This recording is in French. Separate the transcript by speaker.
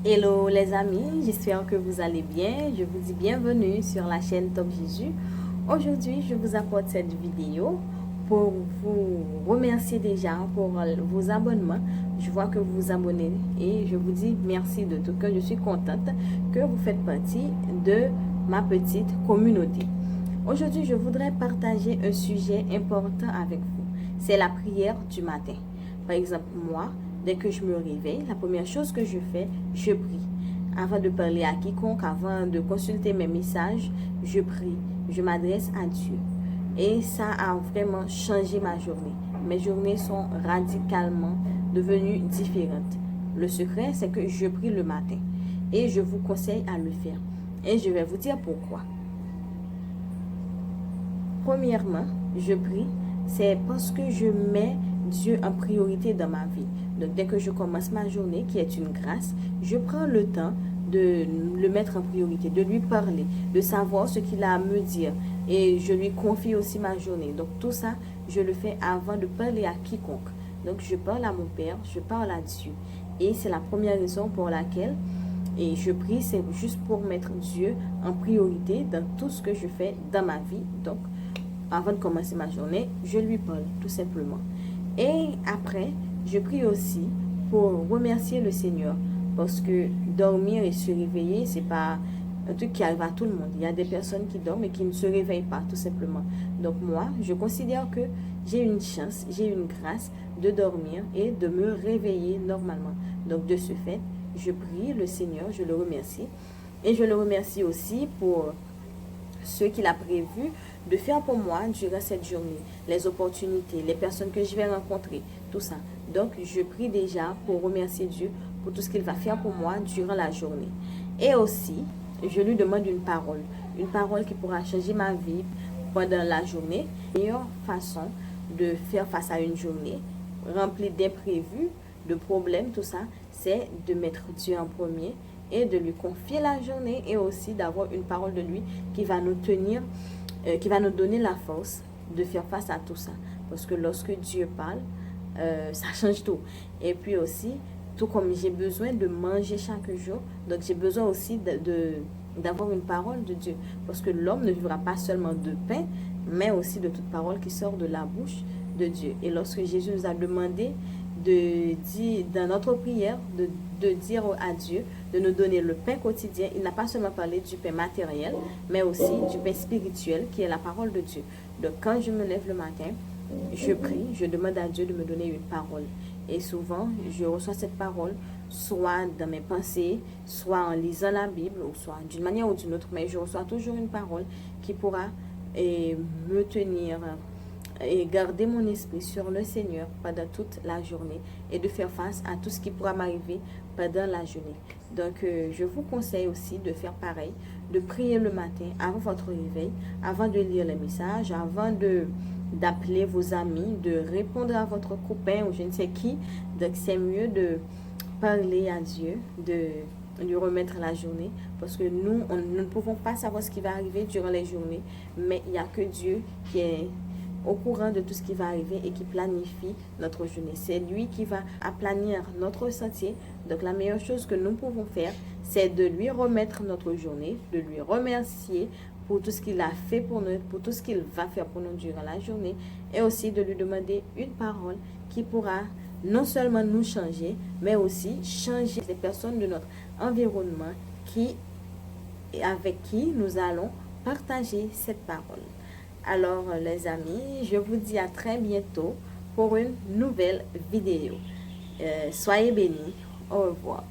Speaker 1: Hello les amis, j'espère que vous allez bien. Je vous dis bienvenue sur la chaîne Top Jésus. Aujourd'hui, je vous apporte cette vidéo pour vous remercier déjà pour vos abonnements. Je vois que vous vous abonnez et je vous dis merci de tout cœur. Je suis contente que vous faites partie de ma petite communauté. Aujourd'hui, je voudrais partager un sujet important avec vous. C'est la prière du matin. Par exemple, moi, dès que je me réveille, la première chose que je fais, je prie. Avant de parler à quiconque, avant de consulter mes messages, je prie. Je m'adresse à Dieu. Et ça a vraiment changé ma journée. Mes journées sont radicalement devenues différentes. Le secret, c'est que je prie le matin. Et je vous conseille à le faire. Et je vais vous dire pourquoi. Premièrement, je prie, c'est parce que je mets Dieu en priorité dans ma vie. Donc, dès que je commence ma journée, qui est une grâce, je prends le temps de le mettre en priorité, de lui parler, de savoir ce qu'il a à me dire. Et je lui confie aussi ma journée. Donc, tout ça, je le fais avant de parler à quiconque. Donc, je parle à mon Père, je parle à Dieu. Et c'est la première raison pour laquelle je prie, c'est juste pour mettre Dieu en priorité dans tout ce que je fais dans ma vie. Donc, avant de commencer ma journée, je lui parle tout simplement. Et après, je prie aussi pour remercier le Seigneur parce que dormir et se réveiller, c'est pas un truc qui arrive à tout le monde. Il y a des personnes qui dorment et qui ne se réveillent pas tout simplement. Donc moi, je considère que j'ai une chance, j'ai une grâce de dormir et de me réveiller normalement. Donc de ce fait, je prie le Seigneur, je le remercie. Et je le remercie aussi pour ce qu'il a prévu de faire pour moi durant cette journée, les opportunités, les personnes que je vais rencontrer, tout ça. Donc, je prie déjà pour remercier Dieu pour tout ce qu'il va faire pour moi durant la journée. Et aussi, je lui demande une parole qui pourra changer ma vie pendant la journée. La meilleure façon de faire face à une journée remplie d'imprévus, de problèmes, tout ça, c'est de mettre Dieu en premier et de lui confier la journée et aussi d'avoir une parole de lui qui va nous tenir, qui va nous donner la force de faire face à tout ça. Parce que lorsque Dieu parle, ça change tout. Et puis aussi, tout comme j'ai besoin de manger chaque jour, donc j'ai besoin aussi d'avoir une parole de Dieu. Parce que l'homme ne vivra pas seulement de pain, mais aussi de toute parole qui sort de la bouche de Dieu. Et lorsque Jésus nous a demandé de dire dans notre prière, de dire à Dieu de nous donner le pain quotidien, il n'a pas seulement parlé du pain matériel, mais aussi du pain spirituel qui est la parole de Dieu. Donc quand je me lève le matin, je prie, je demande à Dieu de me donner une parole. Et souvent, je reçois cette parole soit dans mes pensées, soit en lisant la Bible, ou soit d'une manière ou d'une autre, mais je reçois toujours une parole qui pourra me tenir et garder mon esprit sur le Seigneur pendant toute la journée et de faire face à tout ce qui pourra m'arriver pendant la journée. Donc, je vous conseille aussi de faire pareil, de prier le matin avant votre réveil, avant de lire les messages, avant d'appeler vos amis, de répondre à votre copain ou je ne sais qui. Donc, c'est mieux de parler à Dieu, de lui remettre la journée parce que nous ne pouvons pas savoir ce qui va arriver durant les journées, mais il n'y a que Dieu qui est au courant de tout ce qui va arriver et qui planifie notre journée. C'est lui qui va aplanir notre sentier. Donc la meilleure chose que nous pouvons faire, c'est de lui remettre notre journée, de lui remercier pour tout ce qu'il a fait pour nous, pour tout ce qu'il va faire pour nous durant la journée et aussi de lui demander une parole qui pourra non seulement nous changer, mais aussi changer les personnes de notre environnement avec qui nous allons partager cette parole. Alors les amis, je vous dis à très bientôt pour une nouvelle vidéo. Soyez bénis. Au revoir.